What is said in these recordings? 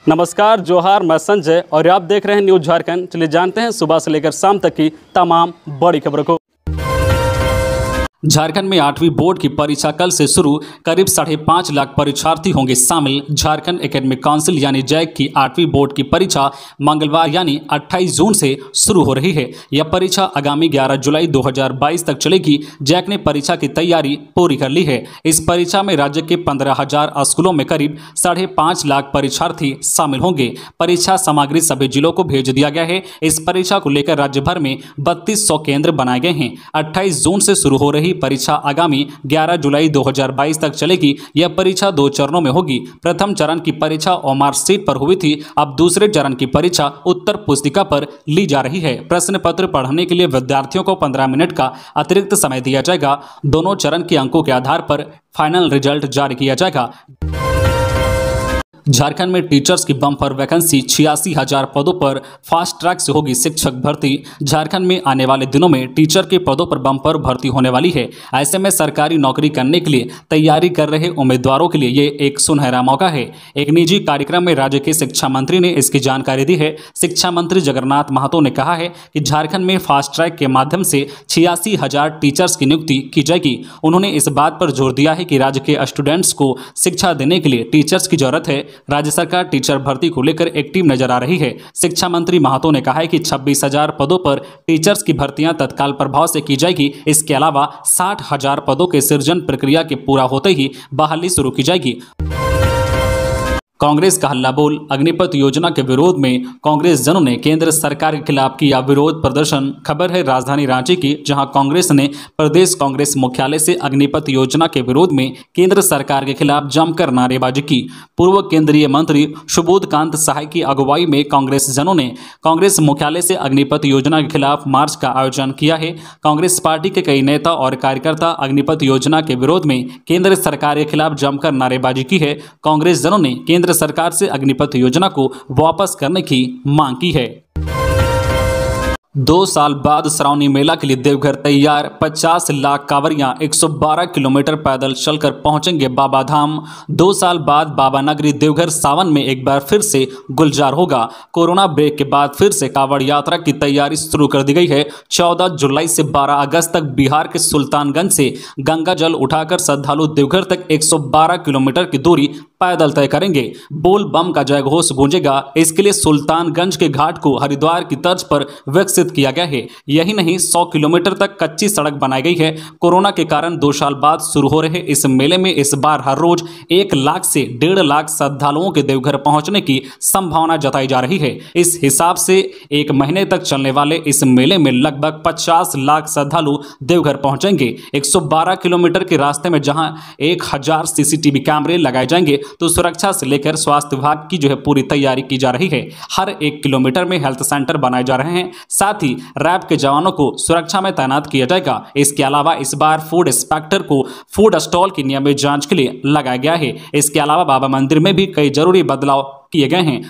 नमस्कार, जोहार, मैं संजय और आप देख रहे हैं न्यूज़ झारखंड। चलिए जानते हैं सुबह से लेकर शाम तक की तमाम बड़ी खबरों को। झारखंड में 8वीं बोर्ड की परीक्षा कल से शुरू। करीब 5.5 लाख परीक्षार्थी होंगे शामिल। झारखंड एकेडमिक काउंसिल यानी जैक की 8वीं बोर्ड की परीक्षा मंगलवार यानी 28 जून से शुरू हो रही है। यह परीक्षा आगामी 11 जुलाई 2022 तक चलेगी। जैक ने परीक्षा की तैयारी पूरी कर ली है। इस परीक्षा में राज्य के 15,000 स्कूलों में करीब 5.5 लाख परीक्षार्थी शामिल होंगे। परीक्षा सामग्री सभी जिलों को भेज दिया गया है। इस परीक्षा को लेकर राज्य भर में 3200 केंद्र बनाए गए हैं। 28 जून से शुरू हो रही परीक्षा आगामी 11 जुलाई 2022 तक चलेगी। यह परीक्षा 2 चरणों में होगी। प्रथम चरण की परीक्षा ओमार सीट पर हुई थी। अब दूसरे चरण की परीक्षा उत्तर पुस्तिका पर ली जा रही है। प्रश्न पत्र पढ़ने के लिए विद्यार्थियों को 15 मिनट का अतिरिक्त समय दिया जाएगा। दोनों चरण के अंकों के आधार पर फाइनल रिजल्ट जारी किया जाएगा। झारखंड में टीचर्स की बम्पर वैकेंसी 86,000 पदों पर फास्ट ट्रैक से होगी शिक्षक भर्ती। झारखंड में आने वाले दिनों में टीचर के पदों पर बम्पर भर्ती होने वाली है। ऐसे में सरकारी नौकरी करने के लिए तैयारी कर रहे उम्मीदवारों के लिए ये एक सुनहरा मौका है। एक निजी कार्यक्रम में राज्य के शिक्षा मंत्री ने इसकी जानकारी दी है। शिक्षा मंत्री जगन्नाथ महतो ने कहा है कि झारखंड में फास्ट ट्रैक के माध्यम से 86,000 टीचर्स की नियुक्ति की जाएगी। उन्होंने इस बात पर जोर दिया है कि राज्य के स्टूडेंट्स को शिक्षा देने के लिए टीचर्स की जरूरत है। राज्य सरकार टीचर भर्ती को लेकर एक्टिव नजर आ रही है। शिक्षा मंत्री महतो ने कहा है कि 26,000 पदों पर टीचर्स की भर्तियां तत्काल प्रभाव से की जाएगी। इसके अलावा 60,000 पदों के सृजन प्रक्रिया के पूरा होते ही बहाली शुरू की जाएगी। कांग्रेस का हल्ला बोल। अग्निपथ योजना के विरोध में कांग्रेस जनों ने केंद्र सरकार के खिलाफ किया विरोध प्रदर्शन। खबर है राजधानी रांची की, जहां कांग्रेस ने प्रदेश कांग्रेस मुख्यालय से अग्निपथ योजना के विरोध में केंद्र सरकार के खिलाफ जमकर नारेबाजी की। पूर्व केंद्रीय मंत्री सुबोध कांत सहाय की अगुवाई में कांग्रेस जनों ने कांग्रेस मुख्यालय से अग्निपथ योजना के खिलाफ मार्च का आयोजन किया है। कांग्रेस पार्टी के कई नेता और कार्यकर्ता अग्निपथ योजना के विरोध में केंद्र सरकार के खिलाफ जमकर नारेबाजी की है। कांग्रेस जनों ने केंद्र सरकार से अग्निपथ योजना को वापस करने की मांग की है। 2 साल बाद श्रावणी मेला के लिए देवघर तैयार। 50 लाख कांवरियां 112 किलोमीटर पैदल चलकर पहुंचेंगे बाबा धाम। 2 साल बाद बाबा नगरी देवघर सावन में एक बार फिर से गुलजार होगा। कोरोना ब्रेक के बाद फिर से कांवड़ यात्रा की तैयारी शुरू कर दी गई है। 14 जुलाई से 12 अगस्त तक बिहार के सुल्तानगंज से गंगा जल उठाकर श्रद्धालु देवघर तक 112 किलोमीटर की दूरी पैदल तय करेंगे। बोल बम का जयघोष गूंजेगा। इसके लिए सुल्तानगंज के घाट को हरिद्वार की तर्ज पर विकसित किया गया है। यही नहीं, 100 किलोमीटर तक कच्ची सड़क बनाई गई है। कोरोना के कारण 2 साल बाद शुरू हो रहे इस मेले में इस बार हर रोज 1 लाख से 1.5 लाख श्रद्धालुओं के देवघर पहुंचने की संभावना जताई जा रही है। इस हिसाब से 1 महीने तक चलने वाले इस मेले में लगभग 50 लाख श्रद्धालु देवघर पहुंचेंगे। 112 किलोमीटर के रास्ते में जहां 1000 CCTV कैमरे लगाए जाएंगे, तो सुरक्षा से लेकर स्वास्थ्य विभाग की पूरी तैयारी की जा रही है। हर 1 किलोमीटर में हेल्थ सेंटर बनाए जा रहे हैं। साथ ही रैब के जवानों को सुरक्षा में तैनात किया जाएगा। इसके अलावा इस बार फूड इंस्पेक्टर को फूड स्टॉल की नियमित जांच के लिए लगाया गया है। इसके अलावा बाबा मंदिर में भी कई जरूरी बदलाव किए गए हैं।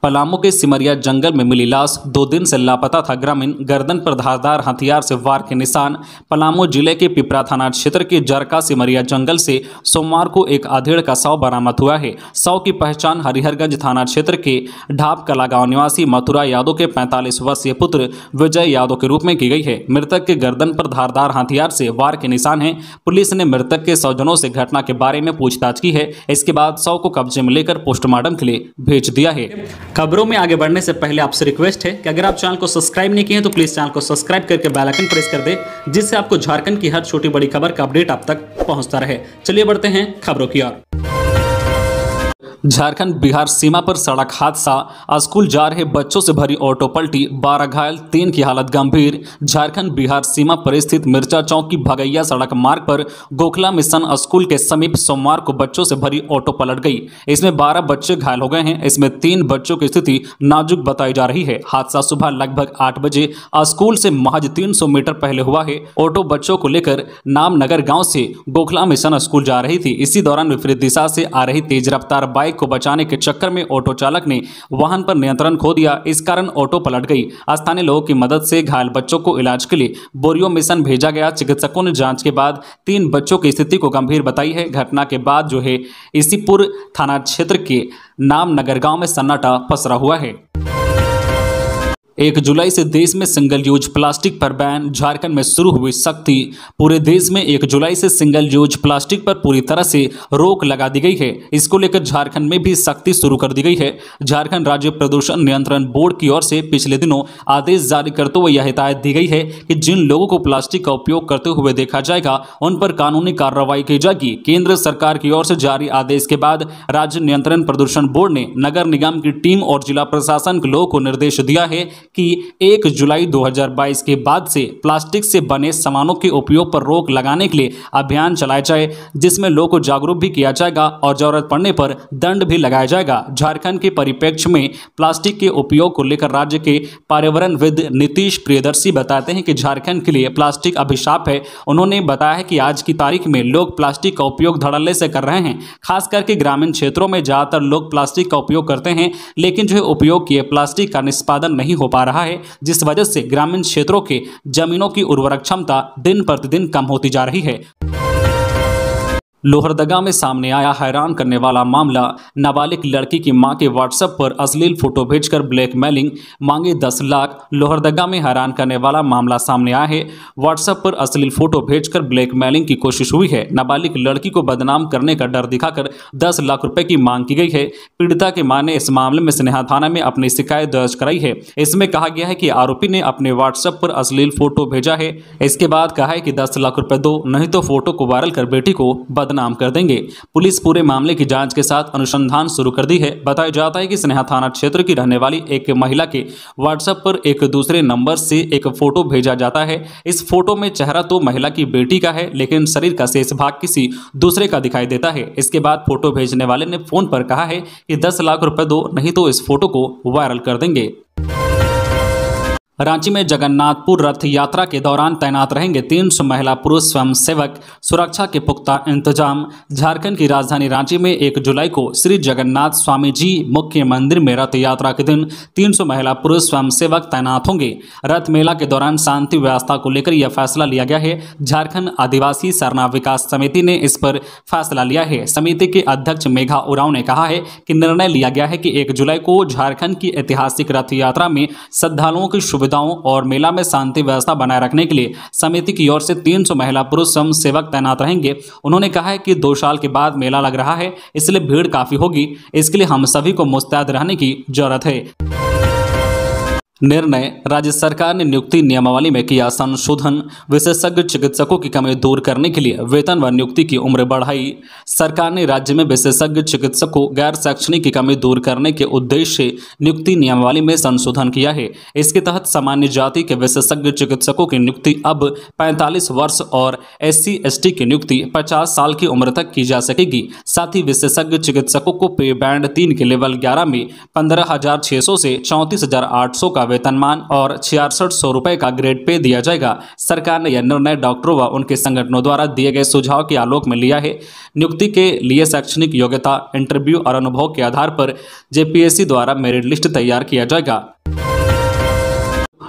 पलामू के सिमरिया जंगल में मिली लाश। 2 दिन से लापता था ग्रामीण। गर्दन पर धारदार हथियार से वार के निशान। पलामू जिले के पिपरा थाना क्षेत्र के जरका सिमरिया जंगल से सोमवार को एक अधेड़ का शव बरामद हुआ है। शव की पहचान हरिहरगंज थाना क्षेत्र के ढाप कला गांव निवासी मथुरा यादव के 45 वर्षीय पुत्र विजय यादव के रूप में की गई है। मृतक के गर्दन पर धारदार हथियार से वार के निशान है। पुलिस ने मृतक के स्वजनों से घटना के बारे में पूछताछ की है। इसके बाद शव को कब्जे में लेकर पोस्टमार्टम के लिए भेज दिया है। खबरों में आगे बढ़ने से पहले आपसे रिक्वेस्ट है कि अगर आप चैनल को सब्सक्राइब नहीं किए हैं तो प्लीज चैनल को सब्सक्राइब करके बेल आइकन प्रेस कर दे, जिससे आपको झारखंड की हर छोटी बड़ी खबर का अपडेट आप तक पहुंचता रहे। चलिए बढ़ते हैं खबरों की ओर। झारखंड बिहार सीमा पर सड़क हादसा। स्कूल जा रहे बच्चों से भरी ऑटो पलटी, 12 घायल, 3 की हालत गंभीर। झारखंड बिहार सीमा पर स्थित मिर्चा चौक की भगैया सड़क मार्ग पर गोखला मिशन स्कूल के समीप सोमवार को बच्चों से भरी ऑटो पलट गई। इसमें 12 बच्चे घायल हो गए हैं। इसमें 3 बच्चों की स्थिति नाजुक बताई जा रही है। हादसा सुबह लगभग 8 बजे स्कूल से महज 300 मीटर पहले हुआ है। ऑटो बच्चों को लेकर नामनगर गाँव से गोखला मिशन स्कूल जा रही थी। इसी दौरान विपरीत दिशा से आ रही तेज रफ्तार बाइक बाइक को बचाने के चक्कर में ऑटो चालक ने वाहन पर नियंत्रण खो दिया। इस कारण ऑटो पलट गई। स्थानीय लोगों की मदद से घायल बच्चों को इलाज के लिए बोरियो मिशन भेजा गया। चिकित्सकों ने जांच के बाद 3 बच्चों की स्थिति को गंभीर बताई है। घटना के बाद जो है इसीपुर थाना क्षेत्र के नामनगर गांव में सन्नाटा पसरा हुआ है। 1 जुलाई से देश में सिंगल यूज प्लास्टिक पर बैन, झारखंड में शुरू हुई सख्ती। पूरे देश में 1 जुलाई से सिंगल यूज प्लास्टिक पर पूरी तरह से रोक लगा दी गई है। इसको लेकर झारखंड में भी सख्ती शुरू कर दी गई है। झारखंड राज्य प्रदूषण नियंत्रण बोर्ड की ओर से पिछले दिनों आदेश जारी करते हुए यह हिदायत दी गई है कि जिन लोगों को प्लास्टिक का उपयोग करते हुए देखा जाएगा उन पर कानूनी कार्रवाई की जाएगी। केंद्र सरकार की ओर से जारी आदेश के बाद राज्य नियंत्रण प्रदूषण बोर्ड ने नगर निगम की टीम और जिला प्रशासन के लोगों को निर्देश दिया है कि 1 जुलाई 2022 के बाद से प्लास्टिक से बने सामानों के उपयोग पर रोक लगाने के लिए अभियान चलाया जाए, जिसमें लोगों को जागरूक भी किया जाएगा और जरूरत पड़ने पर दंड भी लगाया जाएगा। झारखंड के परिप्रेक्ष्य में प्लास्टिक के उपयोग को लेकर राज्य के पर्यावरणविद नीतीश प्रियदर्शी बताते हैं कि झारखंड के लिए प्लास्टिक अभिशाप है। उन्होंने बताया है कि आज की तारीख में लोग प्लास्टिक का उपयोग धड़ल्ले से कर रहे हैं। खास करके ग्रामीण क्षेत्रों में ज्यादातर लोग प्लास्टिक का उपयोग करते हैं, लेकिन जो है उपयोग किए प्लास्टिक का निष्पादन नहीं हो पा रहा है, जिस वजह से ग्रामीण क्षेत्रों के जमीनों की उर्वरक क्षमता दिन प्रतिदिन कम होती जा रही है। लोहरदगा में सामने आया हैरान करने वाला मामला। नाबालिग लड़की की मां के व्हाट्सएप पर अश्लील फोटो भेजकर ब्लैकमेलिंग, मांगे 10 लाख। लोहरदगा में हैरान करने वाला मामला सामने आया है। व्हाट्सएप पर अश्लील फोटो भेजकर ब्लैकमेलिंग की कोशिश हुई है। नाबालिग लड़की को बदनाम करने का डर दिखाकर 10 लाख रुपए की मांग की गई है। पीड़िता की मां ने इस मामले में स्नेहा थाना में अपनी शिकायत दर्ज कराई है। इसमें कहा गया है कि आरोपी ने अपने व्हाट्सएप पर अश्लील फोटो भेजा है। इसके बाद कहा है कि 10 लाख रुपए दो, नहीं तो फोटो को वायरल कर बेटी को बदनाम कर देंगे। पुलिस पूरे मामले की जांच के साथ अनुसंधान शुरू कर दी है। बताया जाता है कि स्नेहा थाना क्षेत्र की रहने वाली एक महिला के व्हाट्सएप पर एक दूसरे नंबर से एक फोटो भेजा जाता है। इस फोटो में चेहरा तो महिला की बेटी का है, लेकिन शरीर का शेष भाग किसी दूसरे का दिखाई देता है। इसके बाद फोटो भेजने वाले ने फोन पर कहा है कि 10 लाख रुपए दो, नहीं तो इस फोटो को वायरल कर देंगे। रांची में जगन्नाथपुर रथ यात्रा के दौरान तैनात रहेंगे 300 महिला पुरुष स्वयंसेवक, सुरक्षा के पुख्ता इंतजाम। झारखंड की राजधानी रांची में 1 जुलाई को श्री जगन्नाथ स्वामी जी मुख्य मंदिर में रथ यात्रा के दिन 300 महिला पुरुष स्वयंसेवक तैनात होंगे। रथ मेला के दौरान शांति व्यवस्था को लेकर यह फैसला लिया गया है। झारखंड आदिवासी सरना विकास समिति ने इस पर फैसला लिया है। समिति के अध्यक्ष मेघा उरांव ने कहा है कि निर्णय लिया गया है कि 1 जुलाई को झारखंड की ऐतिहासिक रथ यात्रा में श्रद्धालुओं की और मेला में शांति व्यवस्था बनाए रखने के लिए समिति की ओर से 300 महिला पुरुष स्वयंसेवक तैनात रहेंगे। उन्होंने कहा है कि 2 साल के बाद मेला लग रहा है, इसलिए भीड़ काफी होगी। इसके लिए हम सभी को मुस्तैद रहने की जरूरत है। निर्णय। राज्य सरकार ने नियुक्ति नियमावली में किया संशोधन। विशेषज्ञ चिकित्सकों की कमी दूर करने के लिए वेतन व नियुक्ति की उम्र बढ़ाई। सरकार ने राज्य में विशेषज्ञ चिकित्सकों गैर शैक्षणिक की कमी दूर करने के उद्देश्य से नियुक्ति नियमावली में संशोधन किया है। इसके तहत सामान्य जाति के विशेषज्ञ चिकित्सकों की नियुक्ति अब 45 वर्ष और SC/ST की नियुक्ति 50 साल की उम्र तक की जा सकेगी। साथ ही विशेषज्ञ चिकित्सकों को पे बैंड 3 के लेवल 11 में 15,600 से 34,800 का वेतनमान और 6600 रुपए का ग्रेड पे दिया जाएगा। सरकार ने यह निर्णय डॉक्टरों व उनके संगठनों द्वारा दिए गए सुझाव के आलोक में लिया है। नियुक्ति के लिए शैक्षणिक योग्यता, इंटरव्यू और अनुभव के आधार पर JPSC द्वारा मेरिट लिस्ट तैयार किया जाएगा।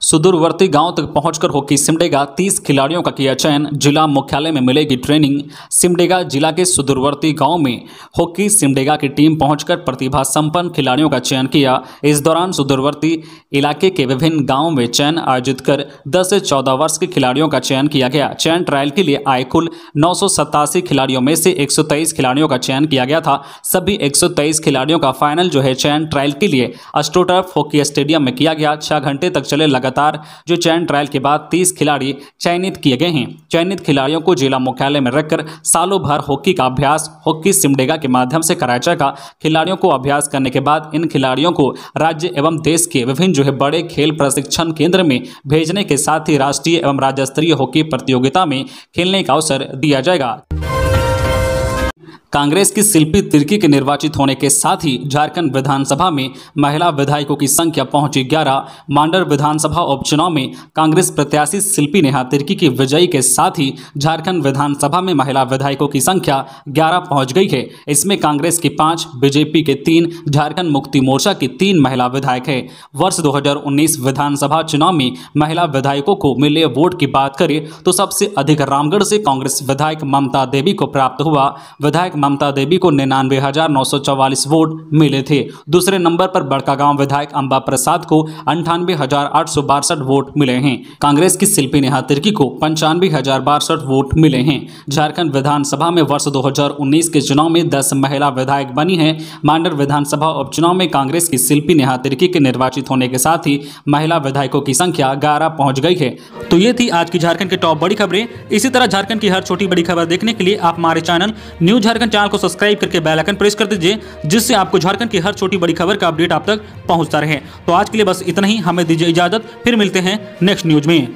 सुदूरवर्ती गांव तक पहुंचकर हॉकी सिमडेगा 30 खिलाड़ियों का किया चयन। जिला मुख्यालय में मिलेगी ट्रेनिंग। सिमडेगा जिला के सुदूरवर्ती गांव में हॉकी सिमडेगा की टीम पहुंचकर प्रतिभा संपन्न खिलाड़ियों का चयन किया। इस दौरान सुदूरवर्ती इलाके के विभिन्न गांवों में चयन आयोजित कर 10 से 14 वर्ष के खिलाड़ियों का चयन किया गया। चयन ट्रायल के लिए आए कुल 987 खिलाड़ियों में से 123 खिलाड़ियों का चयन किया गया था। सभी 123 खिलाड़ियों का फाइनल जो है चयन ट्रायल के लिए एस्ट्रोटर्फ हॉकी स्टेडियम में किया गया। 6 घंटे तक चले लगातार जो चयन ट्रायल के बाद 30 खिलाड़ी चयनित किए गए हैं। चयनित खिलाड़ियों को जिला मुख्यालय में रखकर सालों भर हॉकी का अभ्यास हॉकी सिमडेगा के माध्यम से कराया जाएगा। खिलाड़ियों को अभ्यास करने के बाद इन खिलाड़ियों को राज्य एवं देश के विभिन्न जो है बड़े खेल प्रशिक्षण केंद्र में भेजने के साथ ही राष्ट्रीय एवं राज्य स्तरीय हॉकी प्रतियोगिता में खेलने का अवसर दिया जाएगा। कांग्रेस की शिल्पी तिर्की के निर्वाचित होने के साथ ही झारखंड विधानसभा में महिला विधायकों की संख्या पहुंची 11। मांडर विधानसभा उपचुनाव में कांग्रेस प्रत्याशी शिल्पी नेहा तिर्की की विजयी के साथ ही झारखंड विधानसभा में महिला विधायकों की संख्या 11 पहुंच गई है। इसमें कांग्रेस की 5, बीजेपी के 3, झारखंड मुक्ति मोर्चा की 3 महिला विधायक है। वर्ष 2019 विधानसभा चुनाव में महिला विधायकों को मिले वोट की बात करें तो सबसे अधिक रामगढ़ से कांग्रेस विधायक ममता देवी को प्राप्त हुआ। विधायक ममता देवी को 99,944 वोट मिले थे। दूसरे नंबर पर बड़कागांव विधायक अंबा प्रसाद को 98,862 वोट मिले हैं। कांग्रेस की शिल्पी नेहा तिर्की को 95,062 वोट मिले हैं। झारखंड विधानसभा में वर्ष 2019 के चुनाव में 10 महिला विधायक बनी हैं। मांडर विधानसभा उपचुनाव में कांग्रेस की शिल्पी नेहा तिर्की के निर्वाचित होने के साथ ही महिला विधायकों की संख्या 11 पहुंच गई है। तो ये थी आज की झारखंड की टॉप बड़ी खबरें। इसी तरह झारखंड की हर छोटी बड़ी खबर देखने के लिए आप हमारे चैनल न्यूज़ झारखंड चैनल को सब्सक्राइब करके बेल आइकन प्रेस कर दीजिए, जिससे आपको झारखंड की हर छोटी बड़ी खबर का अपडेट आप तक पहुंचता रहे। तो आज के लिए बस इतना ही, हमें दीजिए इजाजत, फिर मिलते हैं नेक्स्ट न्यूज में।